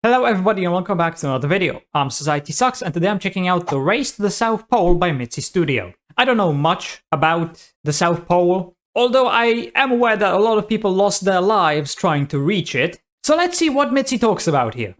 Hello everybody and welcome back to another video. I'm SocietySucks and today I'm checking out The Race to the South Pole by Mitsi Studio. I don't know much about the South Pole, although I am aware that a lot of people lost their lives trying to reach it. So let's see what Mitsi talks about here.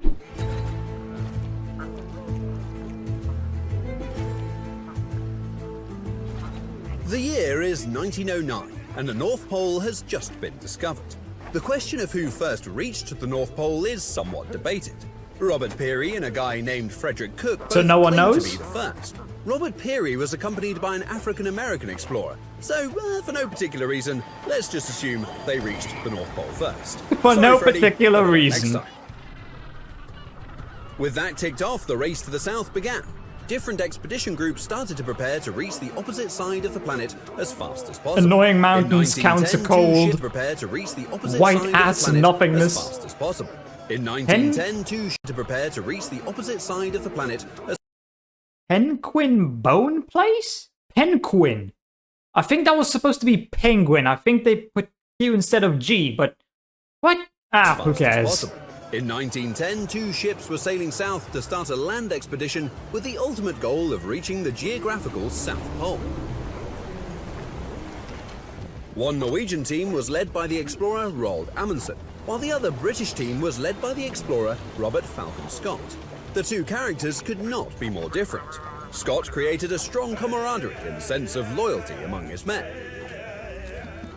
The year is 1909 and the North Pole has just been discovered. The question of who first reached the North Pole is somewhat debated. Robert Peary and a guy named Frederick Cook So no one knows? to be the first. Robert Peary was accompanied by an African-American explorer, so for no particular reason, let's just assume they reached the North Pole first. For no Freddie, particular next reason. time. With that ticked off, the race to the south began. Different expedition groups started to prepare to reach the opposite side of the planet as fast as possible. Annoying mountains, counter cold, prepare to reach the opposite white side ass of the planet nothingness. as fast as possible. In 1910, two ships to prepare to reach the opposite side of the planet as Penguin Bone Place? Penguin. I think that was supposed to be penguin. I think they put Q instead of G, but what? Ah, who fast as cares? possible. In 1910, two ships were sailing south to start a land expedition with the ultimate goal of reaching the geographical South Pole. One Norwegian team was led by the explorer Roald Amundsen, while the other British team was led by the explorer Robert Falcon Scott. The two characters could not be more different. Scott created a strong camaraderie and sense of loyalty among his men.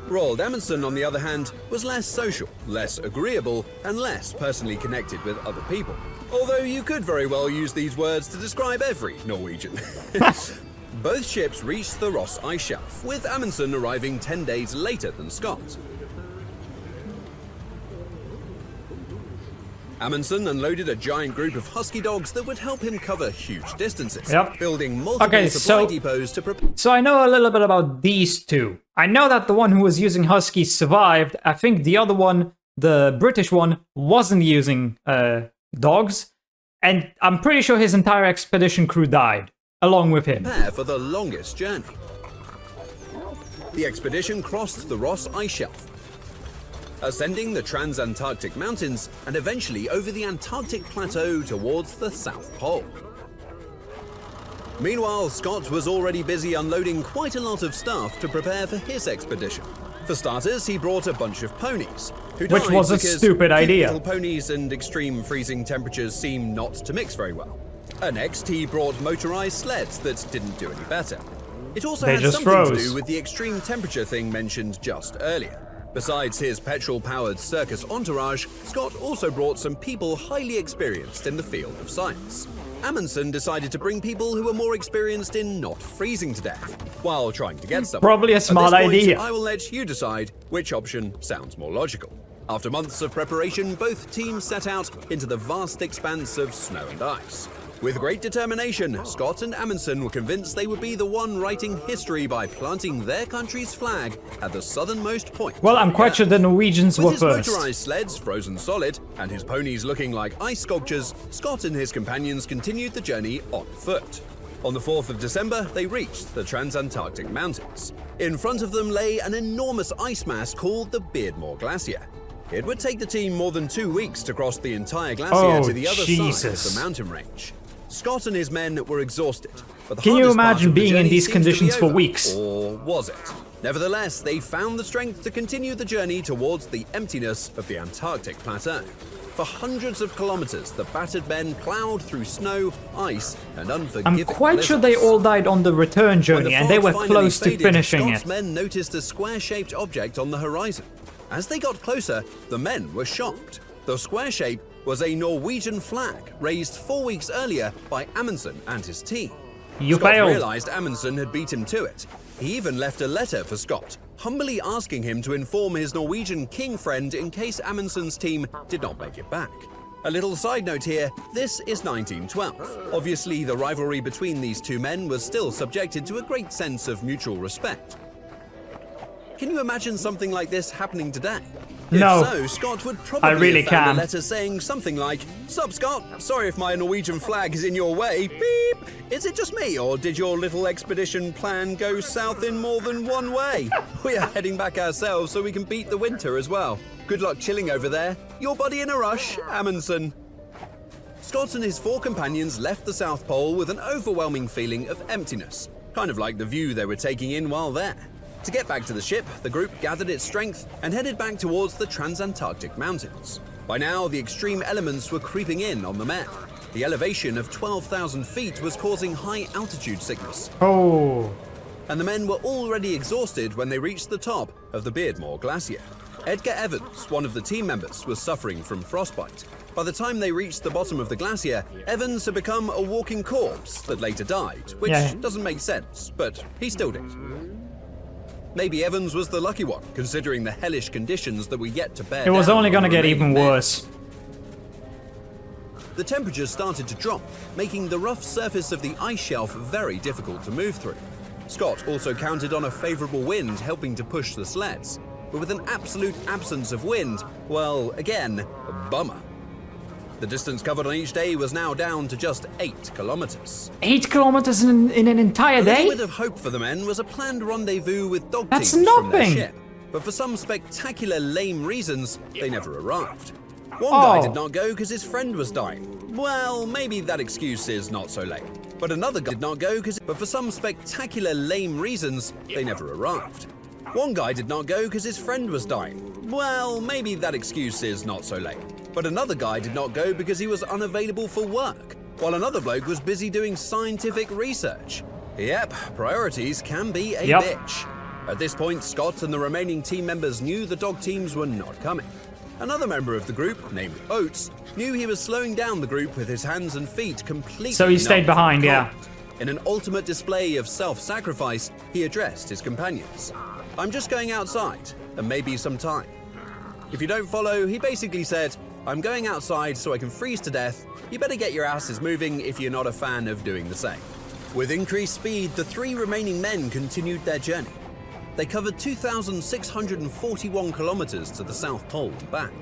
Roald Amundsen, on the other hand, was less social, less agreeable, and less personally connected with other people. Although you could very well use these words to describe every Norwegian. Both ships reached the Ross ice shelf, with Amundsen arriving 10 days later than Scott. Amundsen unloaded a giant group of husky dogs that would help him cover huge distances, building multiple supply depots to prepare. So I know a little bit about these two. I know that the one who was using huskies survived. I think the other one, the British one, wasn't using dogs. And I'm pretty sure his entire expedition crew died, along with him. Prepare for the longest journey. The expedition crossed the Ross ice shelf, ascending the Transantarctic Mountains and eventually over the Antarctic Plateau towards the South Pole. Meanwhile, Scott was already busy unloading quite a lot of stuff to prepare for his expedition. For starters, he brought a bunch of ponies, who Which died was a because stupid idea. little ponies and extreme freezing temperatures seem not to mix very well. Next, he brought motorized sleds that didn't do any better. It also had something to do with the extreme temperature thing mentioned just earlier. Besides his petrol-powered circus entourage, Scott also brought some people highly experienced in the field of science. Amundsen decided to bring people who were more experienced in not freezing to death, while trying to get some. Probably a smart idea. I will let you decide which option sounds more logical. After months of preparation, both teams set out into the vast expanse of snow and ice. With great determination, Scott and Amundsen were convinced they would be the one writing history by planting their country's flag at the southernmost point. Well, I'm quite sure the Norwegians were With his first. motorized sleds frozen solid and his ponies looking like ice sculptures, Scott and his companions continued the journey on foot. On the 4th of December, they reached the Transantarctic Mountains. In front of them lay an enormous ice mass called the Beardmore Glacier. It would take the team more than 2 weeks to cross the entire glacier to the other side of the mountain range. Scott and his men were exhausted, but the Can you hardest part imagine of the being in journey these seems to be conditions for over. weeks? Or was it? Nevertheless, they found the strength to continue the journey towards the emptiness of the Antarctic Plateau. For hundreds of kilometers, the battered men plowed through snow, ice, and unforgiving I'm quite sure they all died on the return journey and they were close to finishing Scott's it. men noticed a square-shaped object on the horizon. As they got closer, the men were shocked. The square shape was a Norwegian flag raised 4 weeks earlier by Amundsen and his team. You Scott failed. realized Amundsen had beat him to it. He even left a letter for Scott, humbly asking him to inform his Norwegian king friend in case Amundsen's team did not make it back. A little side note here, this is 1912. Obviously, the rivalry between these two men was still subjected to a great sense of mutual respect. Can you imagine something like this happening today? No. If so, Scott would probably I really have found can. a letter saying something like, "Sup, Scott? Sorry if my Norwegian flag is in your way. Beep! Is it just me, or did your little expedition plan go south in more than one way? We are heading back ourselves so we can beat the winter as well. Good luck chilling over there. Your buddy in a rush, Amundsen." Scott and his 4 companions left the South Pole with an overwhelming feeling of emptiness, kind of like the view they were taking in while there. To get back to the ship, the group gathered its strength and headed back towards the Transantarctic Mountains. By now, the extreme elements were creeping in on the men. The elevation of 12,000 feet was causing high altitude sickness. Oh. And the men were already exhausted when they reached the top of the Beardmore Glacier. Edgar Evans, one of the team members, was suffering from frostbite. By the time they reached the bottom of the glacier, Evans had become a walking corpse that later died, which doesn't make sense, but he still did. Maybe Evans was the lucky one, considering the hellish conditions that were yet to bear. It was only gonna get even worse. The temperatures started to drop, making the rough surface of the ice shelf very difficult to move through. Scott also counted on a favorable wind helping to push the sleds, but with an absolute absence of wind, well, again, a bummer. The distance covered on each day was now down to just 8 kilometers. 8 kilometers in an entire day? A little bit of hope for the men was a planned rendezvous with dog That's teams from their nothing. ship, but for some spectacular lame reasons, they never arrived. One guy did not go because his friend was dying. Well, maybe that excuse is not so lame. But another guy did not go but for some spectacular lame reasons, they never arrived. One guy did not go because his friend was dying. Well, maybe that excuse is not so lame. But another guy did not go because he was unavailable for work, while another bloke was busy doing scientific research. Yep, priorities can be a bitch. At this point, Scott and the remaining team members knew the dog teams were not coming. Another member of the group, named Oates, knew he was slowing down the group with his hands and feet completely. So he stayed behind, yeah. In an ultimate display of self-sacrifice, he addressed his companions. "I'm just going outside, and maybe some time. If you don't follow," he basically said, "I'm going outside so I can freeze to death. You better get your asses moving if you're not a fan of doing the same." With increased speed, the 3 remaining men continued their journey. They covered 2,641 kilometers to the South Pole and back.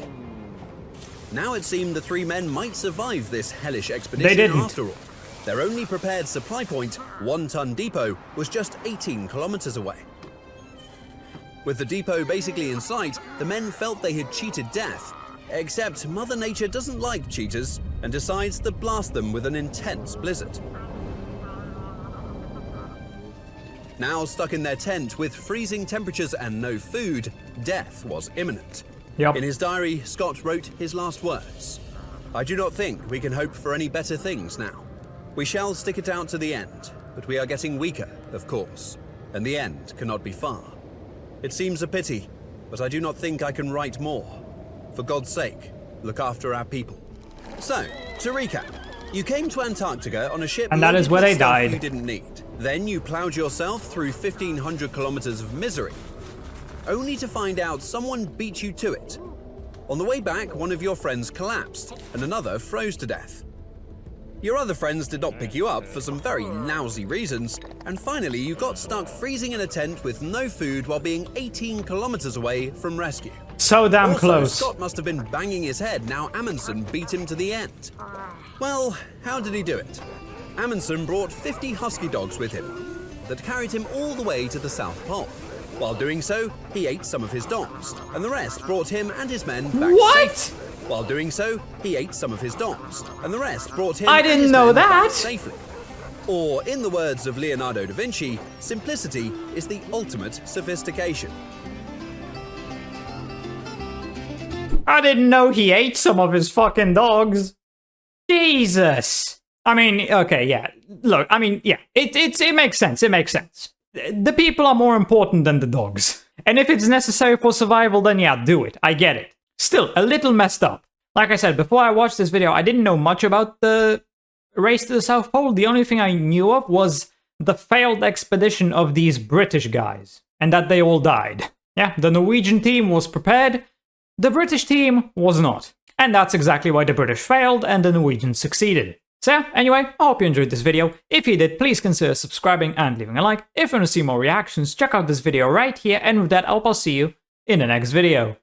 Now it seemed the 3 men might survive this hellish expedition after all. Their only prepared supply point, 1 Ton Depot, was just 18 kilometers away. With the depot basically in sight, the men felt they had cheated death. Except Mother Nature doesn't like cheaters and decides to blast them with an intense blizzard. Now stuck in their tent with freezing temperatures and no food, death was imminent. In his diary, Scott wrote his last words. "I do not think we can hope for any better things now. We shall stick it out to the end, but we are getting weaker, of course, and the end cannot be far. It seems a pity, but I do not think I can write more. For God's sake, look after our people." So, to recap, you came to Antarctica on a ship and that is where they died. You didn't need. Then you plowed yourself through 1,500 kilometers of misery, only to find out someone beat you to it. On the way back, one of your friends collapsed, and another froze to death. Your other friends did not pick you up for some very lousy reasons, and finally you got stuck freezing in a tent with no food while being 18 kilometers away from rescue. So damn also, close. Scott must have been banging his head now Amundsen beat him to the end. Well, how did he do it? Amundsen brought 50 husky dogs with him that carried him all the way to the South Pole. While doing so, he ate some of his dogs, and the rest brought him and his men back safely. While doing so, he ate some of his dogs, and the rest brought him and his men back safely. Or, in the words of Leonardo da Vinci, simplicity is the ultimate sophistication. I didn't know he ate some of his fucking dogs. Jesus. I mean, okay, yeah. Look, I mean, yeah, it makes sense. It makes sense. The people are more important than the dogs. And if it's necessary for survival, then yeah, do it. I get it. Still, a little messed up. Like I said, before I watched this video, I didn't know much about the race to the South Pole. The only thing I knew of was the failed expedition of these British guys. And that they all died. Yeah, the Norwegian team was prepared. The British team was not. And that's exactly why the British failed and the Norwegians succeeded. So, anyway, I hope you enjoyed this video. If you did, please consider subscribing and leaving a like. If you want to see more reactions, check out this video right here. And with that, I'll see you in the next video.